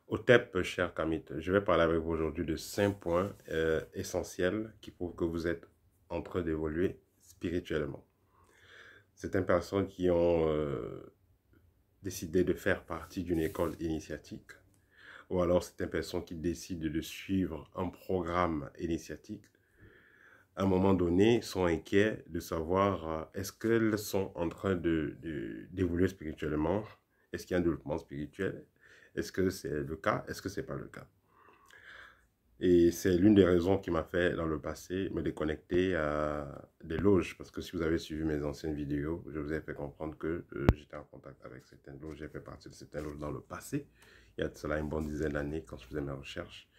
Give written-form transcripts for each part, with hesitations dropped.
Au TEP, cher Kamit, je vais parler avec vous aujourd'hui de 5 points essentiels qui prouvent que vous êtes en train d'évoluer spirituellement. Certaines personnes qui ont décidé de faire partie d'une école initiatique, ou alors certaines personnes qui décident de suivre un programme initiatique, à un moment donné, sont inquiets de savoir est-ce qu'elles sont en train d'évoluer spirituellement, est-ce qu'il y a un développement spirituel, est-ce que c'est le cas, est-ce que c'est pas le cas. Et c'est l'une des raisons qui m'a fait, dans le passé, me déconnecter à des loges. Parce que si vous avez suivi mes anciennes vidéos, je vous ai fait comprendre que j'étais en contact avec certaines loges. J'ai fait partie de certaines loges dans le passé. Il y a de cela une bonne dizaine d'années, quand je faisais mes recherches.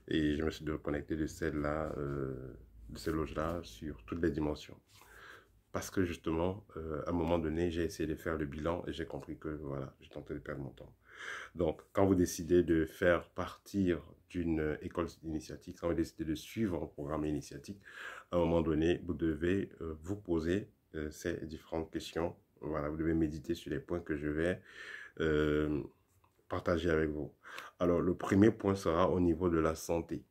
Et je me suis déconnecté de celles-là, de ces loges-là, sur toutes les dimensions. Parce que justement, à un moment donné, j'ai essayé de faire le bilan et j'ai compris que voilà, j'étais en train de perdre mon temps. Donc, quand vous décidez de faire partir d'une école initiatique, quand vous décidez de suivre un programme initiatique, à un moment donné, vous devez vous poser ces différentes questions. Voilà, vous devez méditer sur les points que je vais euh, partager avec vous. Alors, le premier point sera au niveau de la santé.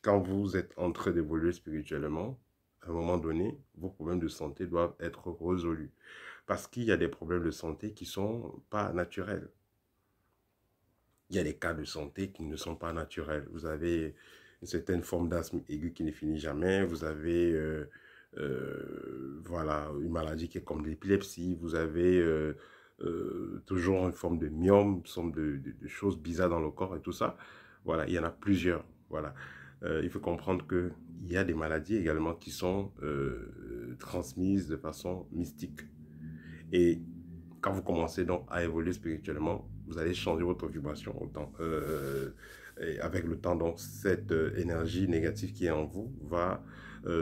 Quand vous êtes en train d'évoluer spirituellement, à un moment donné, vos problèmes de santé doivent être résolus. Parce qu'il y a des problèmes de santé qui ne sont pas naturels. Il y a des cas de santé qui ne sont pas naturels. Vous avez une certaine forme d'asthme aigu qui ne finit jamais. Vous avez voilà, une maladie qui est comme l'épilepsie. Vous avez toujours une forme de myome, une forme de choses bizarres dans le corps et tout ça. Voilà, il y en a plusieurs. Voilà. Il faut comprendre qu'il y a des maladies également qui sont transmises de façon mystique. Et quand vous commencez donc à évoluer spirituellement, vous allez changer votre vibration autant. Et avec le temps, donc, cette énergie négative qui est en vous va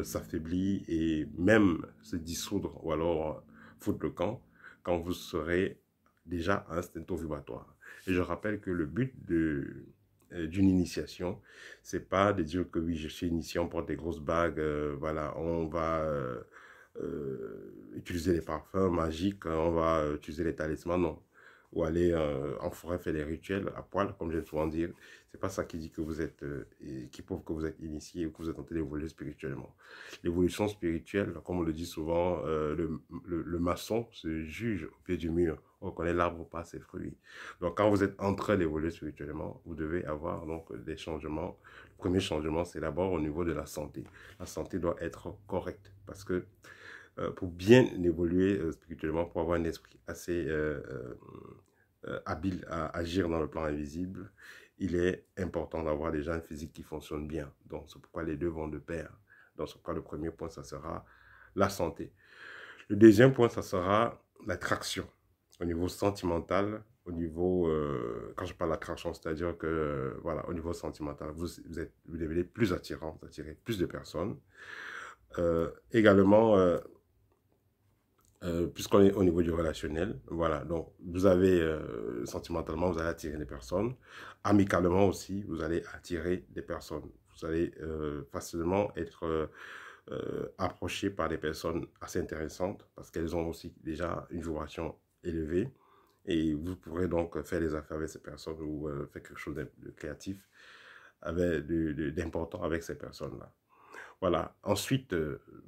s'affaiblir et même se dissoudre ou alors foutre le camp quand vous serez déjà à un stade vibratoire. Et je rappelle que le but d'une initiation, c'est pas de dire que oui, je suis initié, on porte des grosses bagues, voilà, on va utiliser les parfums magiques, on va utiliser les talismans, non. Ou aller en forêt faire des rituels à poil, comme j'aime souvent dire. C'est pas ça qui dit que vous êtes, qui prouve que vous êtes initié ou que vous êtes en train d'évoluer spirituellement. L'évolution spirituelle, comme on le dit souvent, le maçon se juge au pied du mur. On reconnaît l'arbre par ses fruits. Donc, quand vous êtes en train d'évoluer spirituellement, vous devez avoir donc des changements. Le premier changement, c'est d'abord au niveau de la santé. La santé doit être correcte parce que pour bien évoluer spirituellement, pour avoir un esprit assez habile à agir dans le plan invisible, il est important d'avoir déjà une physique qui fonctionne bien. Donc, c'est pourquoi les deux vont de pair. Donc, c'est pourquoi le premier point, ça sera la santé. Le deuxième point, ça sera l'attraction. Au niveau sentimental, au niveau, quand je parle d'attraction, c'est-à-dire que, voilà, au niveau sentimental, vous devenez plus attirant, vous attirez plus de personnes. Également, puisqu'on est au niveau du relationnel, voilà, donc vous avez sentimentalement, vous allez attirer des personnes, amicalement aussi, vous allez attirer des personnes, vous allez facilement être approché par des personnes assez intéressantes parce qu'elles ont aussi déjà une vibration élevée et vous pourrez donc faire des affaires avec ces personnes ou faire quelque chose de créatif, d'important avec ces personnes-là. Voilà. Ensuite,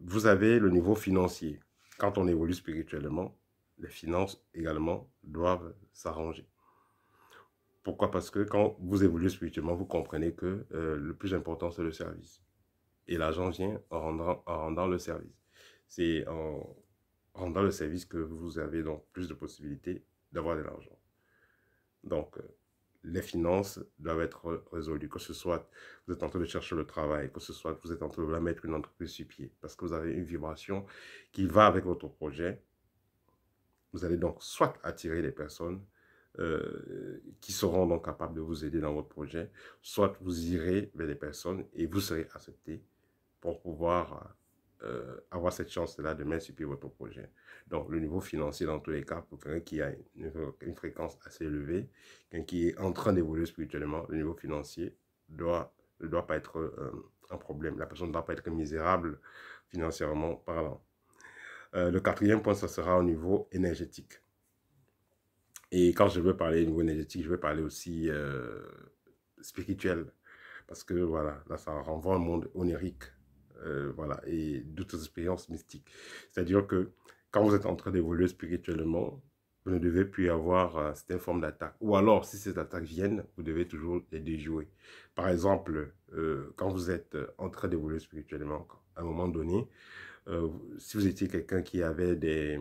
vous avez le niveau financier. Quand on évolue spirituellement, les finances également doivent s'arranger. Pourquoi? Parce que quand vous évoluez spirituellement, vous comprenez que le plus important, c'est le service. Et l'argent vient en rendant le service. C'est en rendant le service que vous avez donc plus de possibilités d'avoir de l'argent. Donc, les finances doivent être résolues, que ce soit vous êtes en train de chercher le travail, que ce soit vous êtes en train de mettre une entreprise sur pied, parce que vous avez une vibration qui va avec votre projet. Vous allez donc soit attirer des personnes qui seront donc capables de vous aider dans votre projet, soit vous irez vers des personnes et vous serez accepté pour pouvoir avoir cette chance-là de mettre sur pied votre projet. Donc, le niveau financier, dans tous les cas, pour quelqu'un qui a une fréquence assez élevée, quelqu'un qui est en train d'évoluer spirituellement, le niveau financier ne doit pas être un problème. La personne ne doit pas être misérable financièrement parlant. Le quatrième point, ça sera au niveau énergétique. Et quand je veux parler niveau énergétique, je veux parler aussi spirituel. Parce que voilà, là, ça renvoie à un monde onirique. Voilà, et d'autres expériences mystiques. C'est-à-dire que quand vous êtes en train d'évoluer spirituellement, vous ne devez plus avoir cette forme d'attaque. Ou alors, si ces attaques viennent, vous devez toujours les déjouer. Par exemple, quand vous êtes en train d'évoluer spirituellement, à un moment donné, si vous étiez quelqu'un qui avait des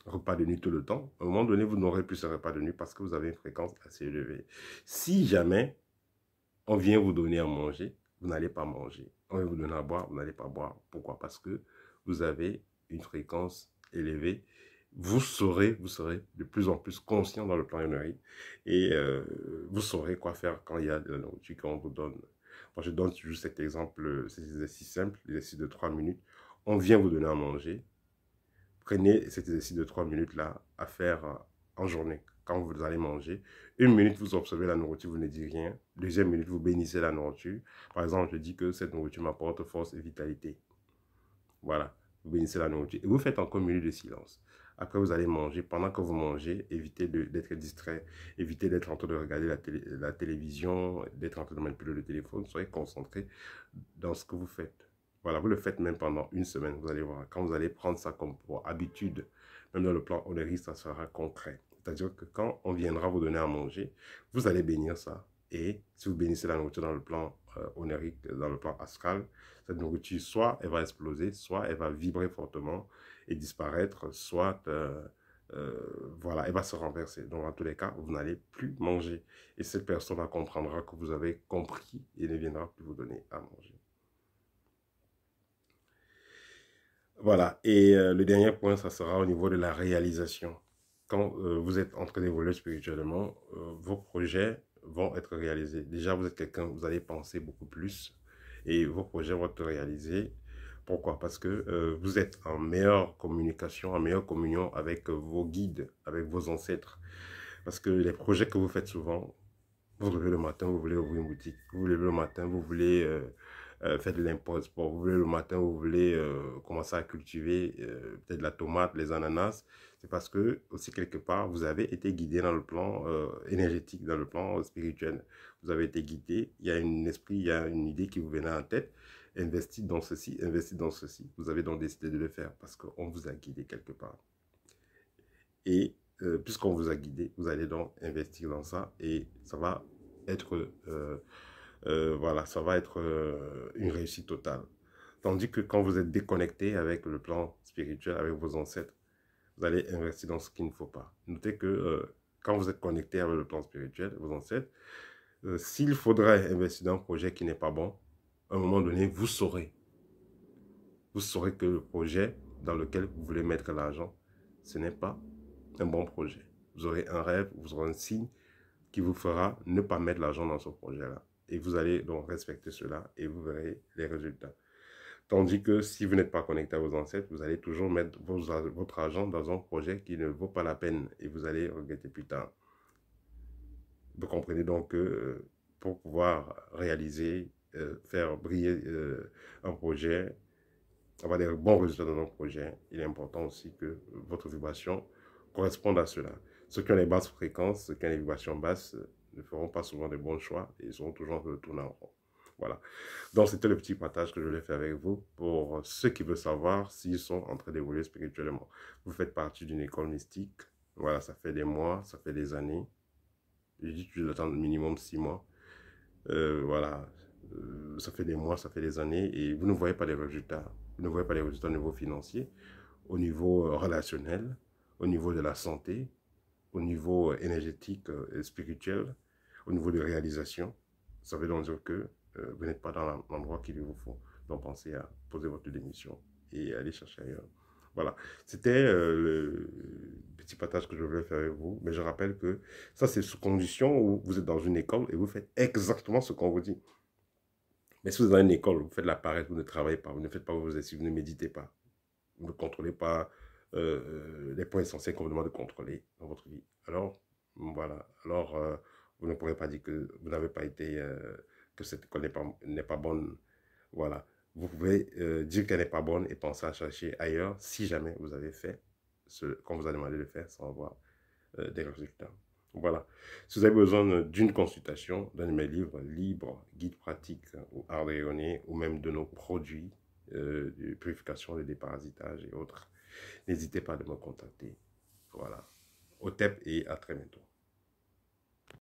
repas de nuit tout le temps, à un moment donné, vous n'aurez plus ce repas de nuit parce que vous avez une fréquence assez élevée. Si jamais on vient vous donner à manger, vous n'allez pas manger. On vient vous donner à boire, vous n'allez pas boire. Pourquoi? Parce que vous avez une fréquence élevée. Vous serez de plus en plus conscient dans le plan énergétique et vous saurez quoi faire quand il y a de la nourriture qu'on vous donne. Moi, je donne toujours cet exemple, cet exercice simple, l'exercice de 3 minutes. On vient vous donner à manger. Prenez cet exercice de 3 minutes-là à faire en journée, quand vous allez manger. 1 minute, vous observez la nourriture, vous ne dites rien. 2e minute, vous bénissez la nourriture. Par exemple, je dis que cette nourriture m'apporte force et vitalité. Voilà, vous bénissez la nourriture. Et vous faites encore 1 minute de silence. Après, vous allez manger. Pendant que vous mangez, évitez d'être distrait. Évitez d'être en train de regarder la télévision, d'être en train de manipuler le téléphone. Soyez concentré dans ce que vous faites. Voilà, vous le faites même pendant 1 semaine. Vous allez voir. Quand vous allez prendre ça comme pour habitude, même dans le plan onérique, ça sera concret. C'est-à-dire que quand on viendra vous donner à manger, vous allez bénir ça. Et si vous bénissez la nourriture dans le plan onérique, dans le plan astral, cette nourriture, soit elle va exploser, soit elle va vibrer fortement et disparaître, soit voilà, elle va se renverser. Donc, en tous les cas, vous n'allez plus manger. Et cette personne-là comprendra que vous avez compris et ne viendra plus vous donner à manger. Voilà. Et le dernier point, ça sera au niveau de la réalisation. Quand vous êtes en train d'évoluer spirituellement, vos projets vont être réalisés. Déjà, vous êtes quelqu'un, vous allez penser beaucoup plus et vos projets vont être réalisés. Pourquoi? Parce que vous êtes en meilleure communication, en meilleure communion avec vos guides, avec vos ancêtres. Parce que les projets que vous faites souvent, vous vous levez le matin, vous voulez ouvrir une boutique. Vous vous levez le matin, vous voulez faire de l'import-sport. Vous vous levez le matin, vous voulez commencer à cultiver peut-être la tomate, les ananas. C'est parce que, aussi quelque part, vous avez été guidé dans le plan énergétique, dans le plan spirituel. Vous avez été guidé. Il y a un esprit, il y a une idée qui vous venait en tête. Investis dans ceci, investis dans ceci. Vous avez donc décidé de le faire parce qu'on vous a guidé quelque part. Et puisqu'on vous a guidé, vous allez donc investir dans ça et ça va être, voilà, ça va être une réussite totale. Tandis que quand vous êtes déconnecté avec le plan spirituel, avec vos ancêtres, vous allez investir dans ce qu'il ne faut pas. Notez que quand vous êtes connecté avec le plan spirituel, vos ancêtres, s'il faudrait investir dans un projet qui n'est pas bon, à un moment donné, vous saurez. Vous saurez que le projet dans lequel vous voulez mettre l'argent, ce n'est pas un bon projet. Vous aurez un rêve, vous aurez un signe qui vous fera ne pas mettre l'argent dans ce projet-là. Et vous allez donc respecter cela et vous verrez les résultats. Tandis que si vous n'êtes pas connecté à vos ancêtres, vous allez toujours mettre votre argent dans un projet qui ne vaut pas la peine et vous allez regretter plus tard. Vous comprenez donc que pour pouvoir réaliser, faire briller un projet, avoir des bons résultats dans un projet, il est important aussi que votre vibration corresponde à cela. Ceux qui ont les basses fréquences, ceux qui ont les vibrations basses, ne feront pas souvent de bons choix et seront toujours tournés en rond. Voilà. Donc, c'était le petit partage que je voulais faire avec vous pour ceux qui veulent savoir s'ils sont en train d'évoluer spirituellement. Vous faites partie d'une école mystique. Voilà, ça fait des mois, ça fait des années. Je dis que je attends minimum 6 mois. Voilà. Ça fait des mois, ça fait des années et vous ne voyez pas les résultats. Vous ne voyez pas les résultats au niveau financier, au niveau relationnel, au niveau de la santé, au niveau énergétique et spirituel, au niveau de réalisation. Ça veut donc dire que vous n'êtes pas dans l'endroit qu'il vous faut. Donc pensez à poser votre démission et aller chercher ailleurs. Voilà, c'était le petit partage que je voulais faire avec vous. Mais je rappelle que ça, c'est sous condition où vous êtes dans une école et vous faites exactement ce qu'on vous dit. Mais si vous êtes dans une école, vous faites la paresse, vous ne travaillez pas, vous ne faites pas vos exercices, vous ne méditez pas, vous ne contrôlez pas les points essentiels qu'on vous demande de contrôler dans votre vie. Alors, voilà. Alors, vous ne pourrez pas dire que vous n'avez pas été, que cette école n'est pas bonne. Voilà. Vous pouvez dire qu'elle n'est pas bonne et penser à chercher ailleurs si jamais vous avez fait ce qu'on vous a demandé de faire sans avoir des résultats. Voilà. Si vous avez besoin d'une consultation, d'un de mes livres libres, guide pratique ou art rayonné, ou même de nos produits de purification, de déparasitage et autres, n'hésitez pas à me contacter. Voilà. Au TEP et à très bientôt.